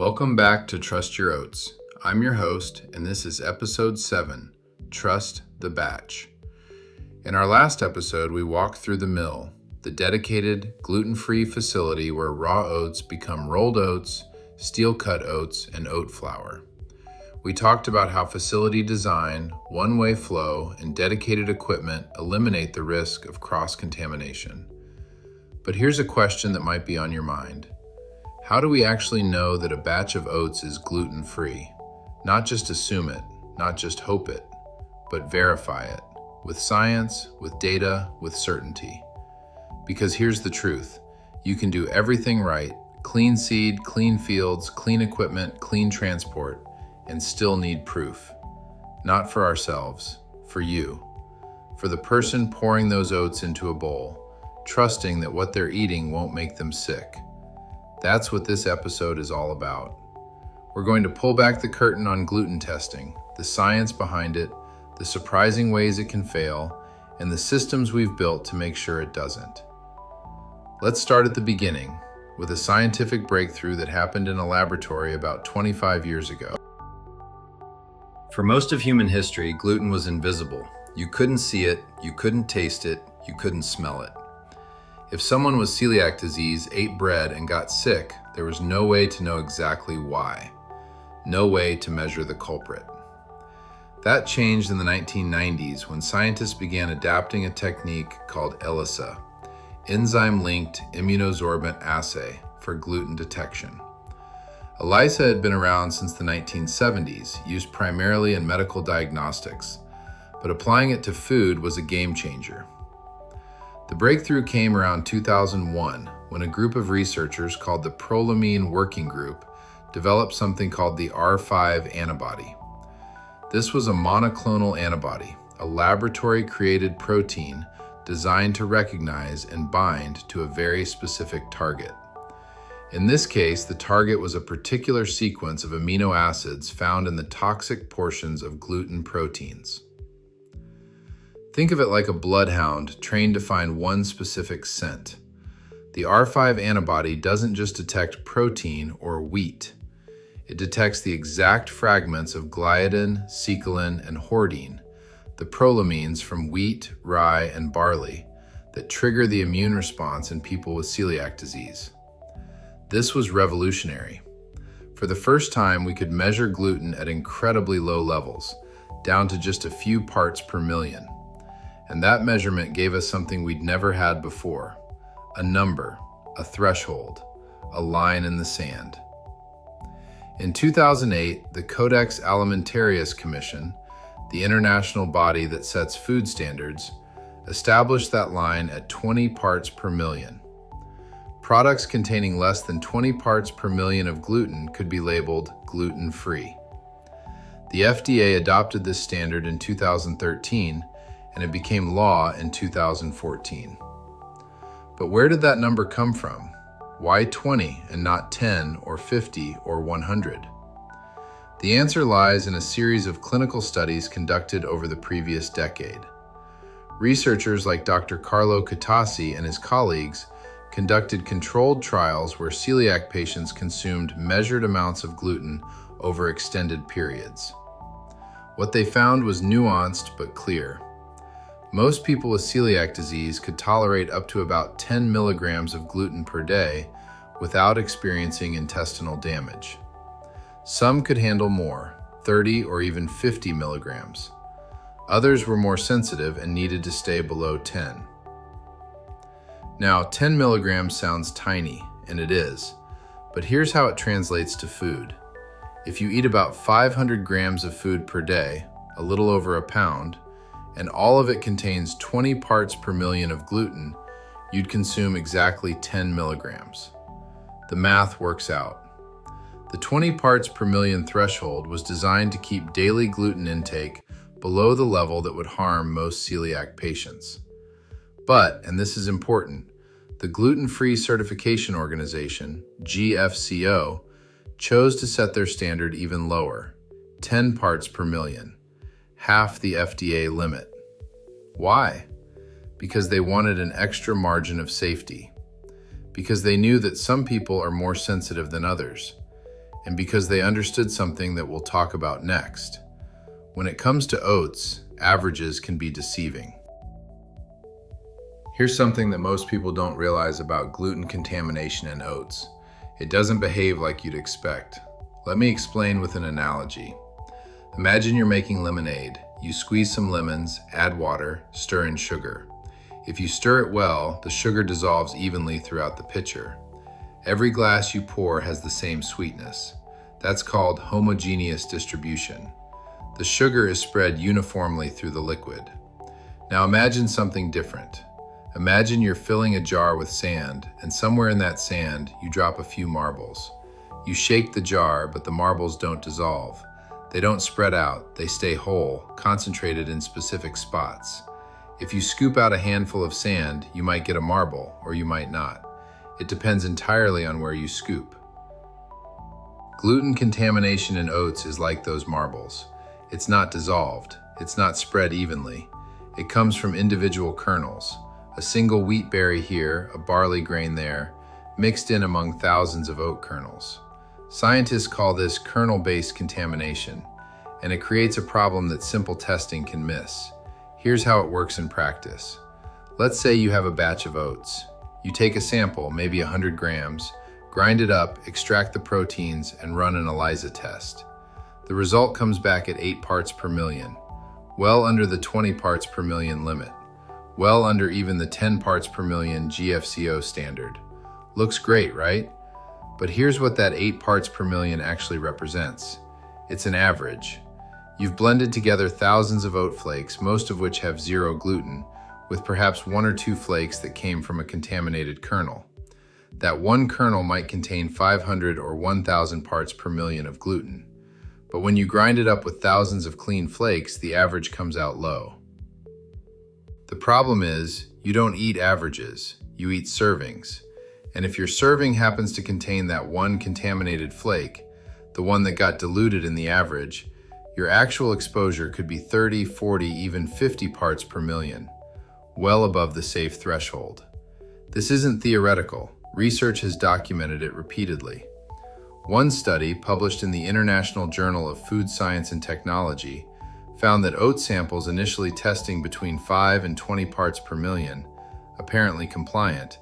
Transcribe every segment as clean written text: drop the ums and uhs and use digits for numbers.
Welcome back to Trust Your Oats. I'm your host, and this is episode 7, Trust the Batch. In our last episode, we walked through the mill, the dedicated gluten-free facility where raw oats become rolled oats, steel-cut oats, and oat flour. We talked about how facility design, one-way flow, and dedicated equipment eliminate the risk of cross-contamination. But here's a question that might be on your mind. How do we actually know that a batch of oats is gluten-free? Not just assume it, not just hope it, but verify it, with science, with data, with certainty. Because here's the truth. You can do everything right, clean seed, clean fields, clean equipment, clean transport, and still need proof. Not for ourselves, for you. For the person pouring those oats into a bowl, trusting that what they're eating won't make them sick. That's what this episode is all about. We're going to pull back the curtain on gluten testing, the science behind it, the surprising ways it can fail, and the systems we've built to make sure it doesn't. Let's start at the beginning, with a scientific breakthrough that happened in a laboratory about 25 years ago. For most of human history, gluten was invisible. You couldn't see it, you couldn't taste it, you couldn't smell it. If someone with celiac disease ate bread and got sick, there was no way to know exactly why. No way to measure the culprit. That changed in the 1990s when scientists began adapting a technique called ELISA, enzyme-linked immunosorbent assay for gluten detection. ELISA had been around since the 1970s, used primarily in medical diagnostics, but applying it to food was a game changer. The breakthrough came around 2001 when a group of researchers called the Prolamine Working Group developed something called the R5 antibody. This was a monoclonal antibody, a laboratory-created protein designed to recognize and bind to a very specific target. In this case, the target was a particular sequence of amino acids found in the toxic portions of gluten proteins. Think of it like a bloodhound trained to find one specific scent. The R5 antibody doesn't just detect protein or wheat. It detects the exact fragments of gliadin, cecolin, and hordein, the prolamines from wheat, rye, and barley, that trigger the immune response in people with celiac disease. This was revolutionary. For the first time, we could measure gluten at incredibly low levels, down to just a few parts per million. And that measurement gave us something we'd never had before, a number, a threshold, a line in the sand. In 2008, the Codex Alimentarius Commission, the international body that sets food standards, established that line at 20 parts per million. Products containing less than 20 parts per million of gluten could be labeled gluten-free. The FDA adopted this standard in 2013, and it became law in 2014. But where did that number come from? Why 20 and not 10 or 50 or 100? The answer lies in a series of clinical studies conducted over the previous decade. Researchers like Dr. Carlo Cattasi and his colleagues conducted controlled trials where celiac patients consumed measured amounts of gluten over extended periods. What they found was nuanced but clear. Most people with celiac disease could tolerate up to about 10 milligrams of gluten per day without experiencing intestinal damage. Some could handle more, 30 or even 50 milligrams. Others were more sensitive and needed to stay below 10. Now, 10 milligrams sounds tiny, and it is, but here's how it translates to food. If you eat about 500 grams of food per day, a little over a pound, and all of it contains 20 parts per million of gluten, you'd consume exactly 10 milligrams. The math works out. The 20 parts per million threshold was designed to keep daily gluten intake below the level that would harm most celiac patients. But, and this is important, the Gluten-Free Certification Organization, GFCO, chose to set their standard even lower, 10 parts per million. Half the FDA limit. Why? Because they wanted an extra margin of safety. Because they knew that some people are more sensitive than others. and because they understood something that we'll talk about next. When it comes to oats, averages can be deceiving. Here's something that most people don't realize about gluten contamination in oats. It doesn't behave like you'd expect. Let me explain with an analogy. Imagine you're making lemonade. You squeeze some lemons, add water, stir in sugar. If you stir it well, the sugar dissolves evenly throughout the pitcher. Every glass you pour has the same sweetness. That's called homogeneous distribution. The sugar is spread uniformly through the liquid. Now imagine something different. Imagine you're filling a jar with sand, and somewhere in that sand, you drop a few marbles. You shake the jar, but the marbles don't dissolve. They don't spread out, they stay whole, concentrated in specific spots. If you scoop out a handful of sand, you might get a marble, or you might not. It depends entirely on where you scoop. Gluten contamination in oats is like those marbles. It's not dissolved, it's not spread evenly. It comes from individual kernels. A single wheat berry here, a barley grain there, mixed in among thousands of oat kernels. Scientists call this kernel-based contamination, and it creates a problem that simple testing can miss. Here's how it works in practice. Let's say you have a batch of oats. You take a sample, maybe 100 grams, grind it up, extract the proteins, and run an ELISA test. The result comes back at 8 parts per million, well under the 20 parts per million limit. Well under even the 10 parts per million GFCO standard. Looks great, right? But here's what that 8 parts per million actually represents. It's an average. You've blended together thousands of oat flakes, most of which have 0 gluten, with perhaps 1 or 2 flakes that came from a contaminated kernel. That one kernel might contain 500 or 1,000 parts per million of gluten. But when you grind it up with thousands of clean flakes, the average comes out low. The problem is, you don't eat averages, you eat servings. And if your serving happens to contain that one contaminated flake, the one that got diluted in the average, your actual exposure could be 30, 40, even 50 parts per million, well above the safe threshold. This isn't theoretical. Research has documented it repeatedly. One study, published in the International Journal of Food Science and Technology, found that oat samples initially testing between 5 and 20 parts per million, apparently compliant,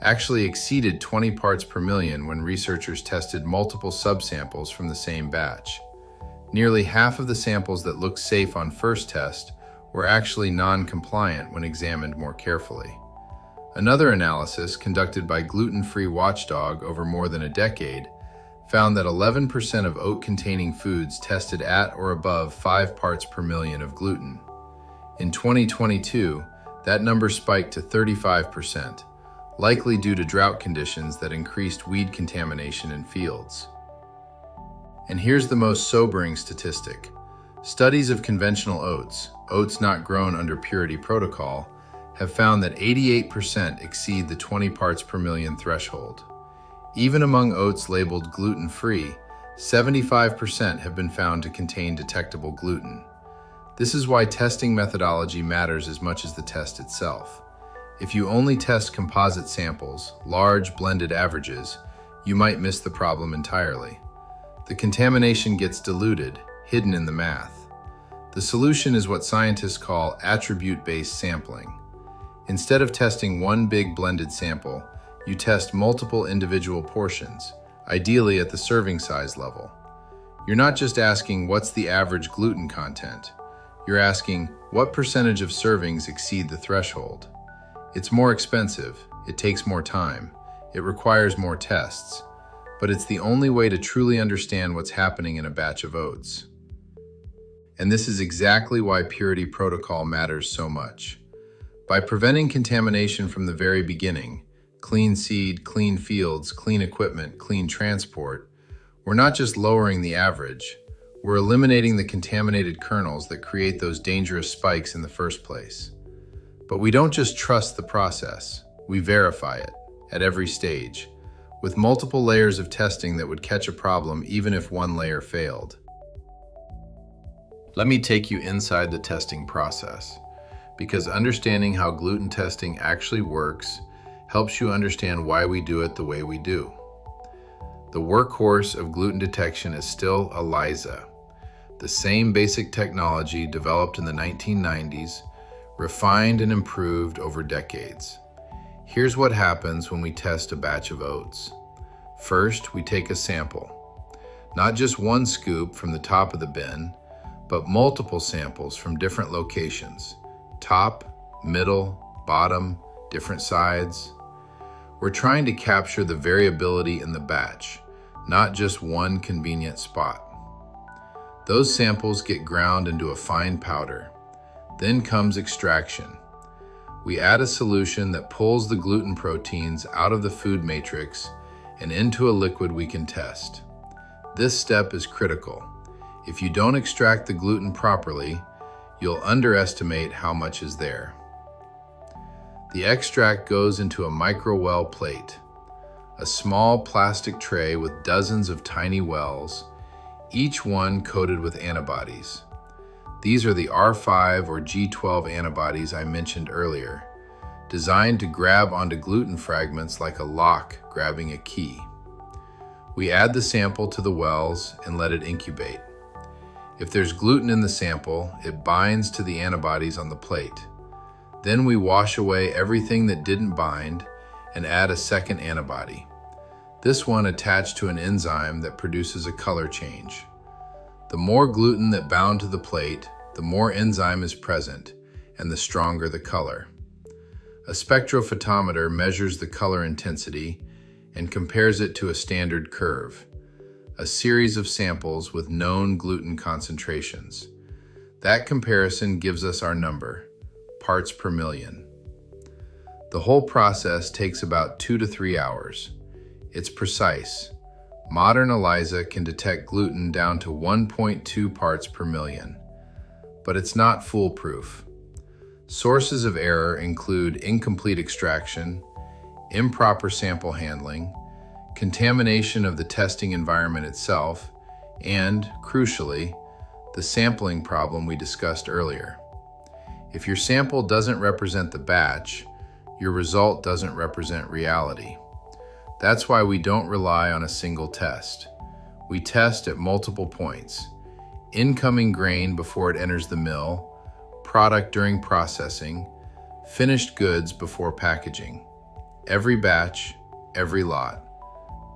actually exceeded 20 parts per million when researchers tested multiple subsamples from the same batch. Nearly half of the samples that looked safe on first test were actually non-compliant when examined more carefully. Another analysis, conducted by Gluten-Free Watchdog over more than a decade, found that 11% of oat-containing foods tested at or above 5 parts per million of gluten. In 2022, that number spiked to 35%, likely due to drought conditions that increased weed contamination in fields. And here's the most sobering statistic. Studies of conventional oats, oats not grown under purity protocol, have found that 88% exceed the 20 parts per million threshold. Even among oats labeled gluten-free, 75% have been found to contain detectable gluten. This is why testing methodology matters as much as the test itself. If you only test composite samples, large blended averages, you might miss the problem entirely. The contamination gets diluted, hidden in the math. The solution is what scientists call attribute-based sampling. Instead of testing one big blended sample, you test multiple individual portions, ideally at the serving size level. You're not just asking what's the average gluten content. You're asking what percentage of servings exceed the threshold. It's more expensive, it takes more time, it requires more tests, but it's the only way to truly understand what's happening in a batch of oats. And this is exactly why purity protocol matters so much. By preventing contamination from the very beginning, clean seed, clean fields, clean equipment, clean transport, we're not just lowering the average, we're eliminating the contaminated kernels that create those dangerous spikes in the first place. But we don't just trust the process, we verify it at every stage, with multiple layers of testing that would catch a problem even if one layer failed. Let me take you inside the testing process, because understanding how gluten testing actually works helps you understand why we do it the way we do. The workhorse of gluten detection is still ELISA, the same basic technology developed in the 1990s, refined and improved over decades. Here's what happens when we test a batch of oats. First, we take a sample. Not just one scoop from the top of the bin, but multiple samples from different locations. Top, middle, bottom, different sides. We're trying to capture the variability in the batch, not just one convenient spot. Those samples get ground into a fine powder. Then comes extraction. We add a solution that pulls the gluten proteins out of the food matrix and into a liquid we can test. This step is critical. If you don't extract the gluten properly, you'll underestimate how much is there. The extract goes into a micro-well plate, a small plastic tray with dozens of tiny wells, each one coated with antibodies. These are the R5 or G12 antibodies I mentioned earlier, designed to grab onto gluten fragments like a lock grabbing a key. We add the sample to the wells and let it incubate. If there's gluten in the sample, it binds to the antibodies on the plate. Then we wash away everything that didn't bind and add a second antibody. This one attached to an enzyme that produces a color change. The more gluten that bound to the plate, the more enzyme is present and the stronger the color. A spectrophotometer measures the color intensity and compares it to a standard curve, a series of samples with known gluten concentrations. That comparison gives us our number, parts per million. The whole process takes about 2 to 3 hours. It's precise. Modern ELISA can detect gluten down to 1.2 parts per million, but it's not foolproof. Sources of error include incomplete extraction, improper sample handling, contamination of the testing environment itself, and, crucially, the sampling problem we discussed earlier. If your sample doesn't represent the batch, your result doesn't represent reality. That's why we don't rely on a single test. We test at multiple points: incoming grain before it enters the mill, product during processing, finished goods before packaging. Every batch, every lot,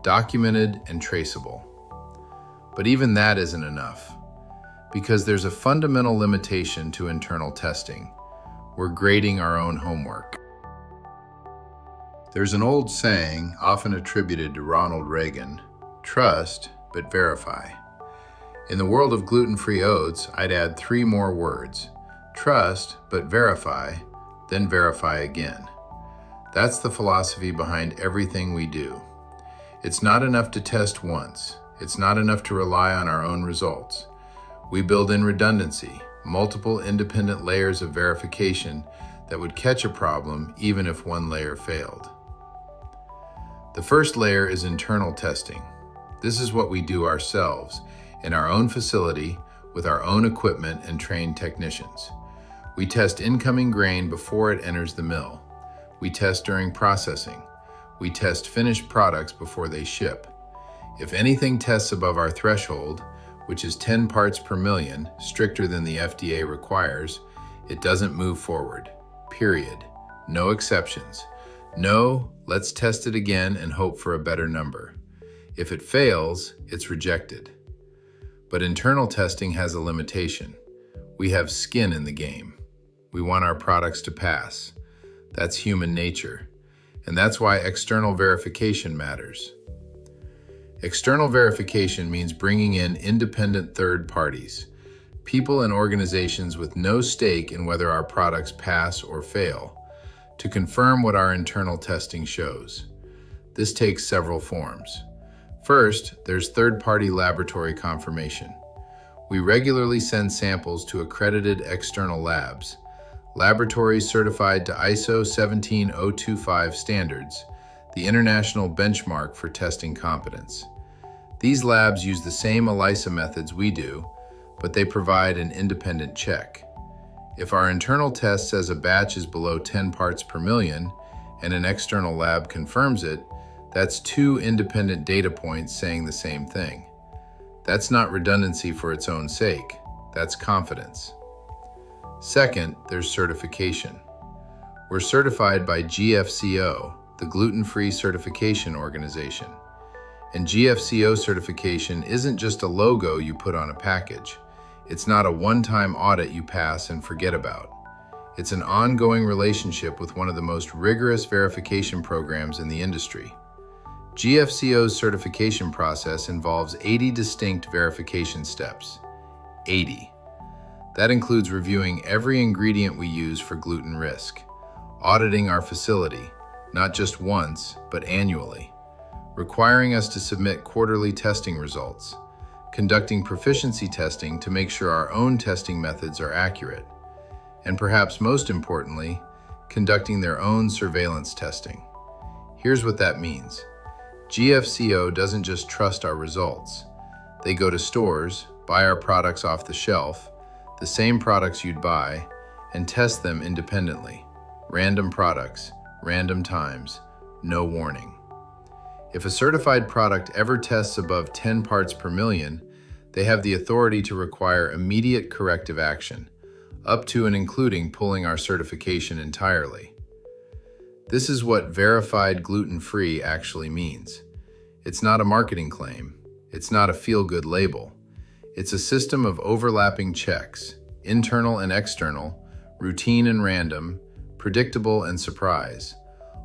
documented and traceable. But even that isn't enough, because there's a fundamental limitation to internal testing. We're grading our own homework. There's an old saying, often attributed to Ronald Reagan: trust, but verify. In the world of gluten-free oats, I'd add 3 more words: trust, but verify, then verify again. That's the philosophy behind everything we do. It's not enough to test once. It's not enough to rely on our own results. We build in redundancy, multiple independent layers of verification that would catch a problem even if one layer failed. The first layer is internal testing. This is what we do ourselves, in our own facility, with our own equipment and trained technicians. We test incoming grain before it enters the mill. We test during processing. We test finished products before they ship. If anything tests above our threshold, which is 10 parts per million, stricter than the FDA requires, it doesn't move forward. Period. No exceptions. No, let's test it again and hope for a better number. If it fails, it's rejected. But internal testing has a limitation. We have skin in the game. We want our products to pass. That's human nature. And that's why external verification matters. External verification means bringing in independent third parties, people and organizations with no stake in whether our products pass or fail, to confirm what our internal testing shows. This takes several forms. First, there's third-party laboratory confirmation. We regularly send samples to accredited external labs, laboratories certified to ISO 17025 standards, the international benchmark for testing competence. These labs use the same ELISA methods we do, but they provide an independent check. If our internal test says a batch is below 10 parts per million and an external lab confirms it, That's two independent data points saying the same thing. That's not redundancy for its own sake. That's confidence. Second, there's certification. We're certified by GFCO, the gluten-free certification organization. And GFCO certification isn't just a logo you put on a package. It's not a one-time audit you pass and forget about. It's an ongoing relationship with one of the most rigorous verification programs in the industry. GFCO's certification process involves 80 distinct verification steps. 80. That includes reviewing every ingredient we use for gluten risk, auditing our facility, not just once, but annually, requiring us to submit quarterly testing results, conducting proficiency testing to make sure our own testing methods are accurate, and perhaps most importantly, conducting their own surveillance testing. Here's what that means. GFCO doesn't just trust our results. They go to stores, buy our products off the shelf, the same products you'd buy, and test them independently. Random products, random times, no warning. If a certified product ever tests above 10 parts per million, they have the authority to require immediate corrective action, up to and including pulling our certification entirely. This is what verified gluten-free actually means. It's not a marketing claim. It's not a feel-good label. It's a system of overlapping checks, internal and external, routine and random, predictable and surprise,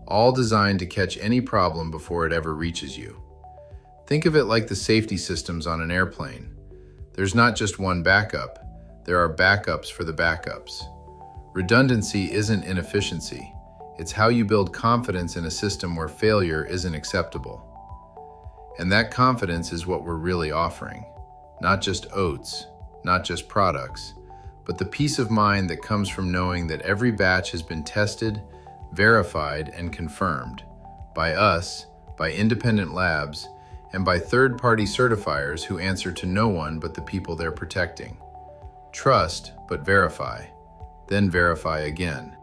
all designed to catch any problem before it ever reaches you. Think of it like the safety systems on an airplane. There's not just one backup, there are backups for the backups. Redundancy isn't inefficiency, it's how you build confidence in a system where failure isn't acceptable. And that confidence is what we're really offering. Not just oats, not just products, but the peace of mind that comes from knowing that every batch has been tested, verified, and confirmed by us, by independent labs, and by third-party certifiers who answer to no one but the people they're protecting. Trust, but verify. Then verify again.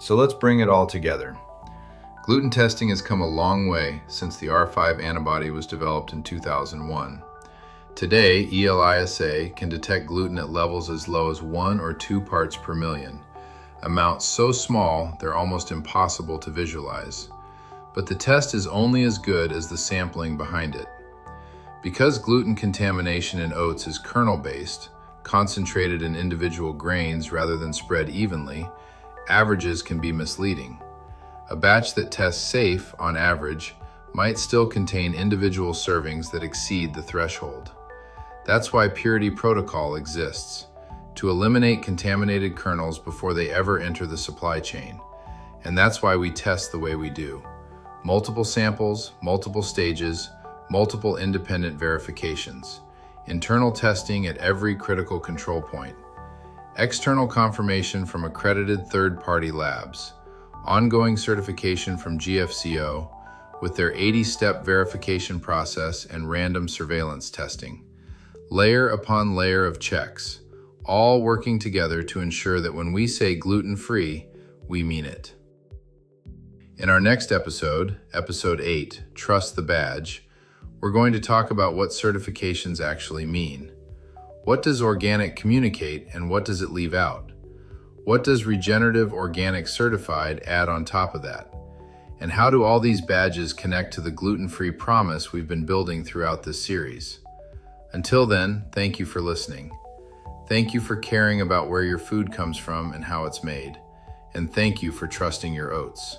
So let's bring it all together. Gluten testing has come a long way since the R5 antibody was developed in 2001. Today, ELISA can detect gluten at levels as low as 1 or 2 parts per million, amounts so small they're almost impossible to visualize. But the test is only as good as the sampling behind it. Because gluten contamination in oats is kernel-based, concentrated in individual grains rather than spread evenly, averages can be misleading. A batch that tests safe, on average, might still contain individual servings that exceed the threshold. That's why purity protocol exists, to eliminate contaminated kernels before they ever enter the supply chain. And that's why we test the way we do. Multiple samples, multiple stages, multiple independent verifications. Internal testing at every critical control point. External confirmation from accredited third-party labs. Ongoing certification from GFCO with their 80-step verification process and random surveillance testing. Layer upon layer of checks, all working together to ensure that when we say gluten-free, we mean it. In our next episode, episode 8, Trust the Badge, we're going to talk about what certifications actually mean. What does organic communicate and what does it leave out? What does regenerative organic certified add on top of that? And how do all these badges connect to the gluten-free promise we've been building throughout this series? Until then, thank you for listening. Thank you for caring about where your food comes from and how it's made. And thank you for trusting your oats.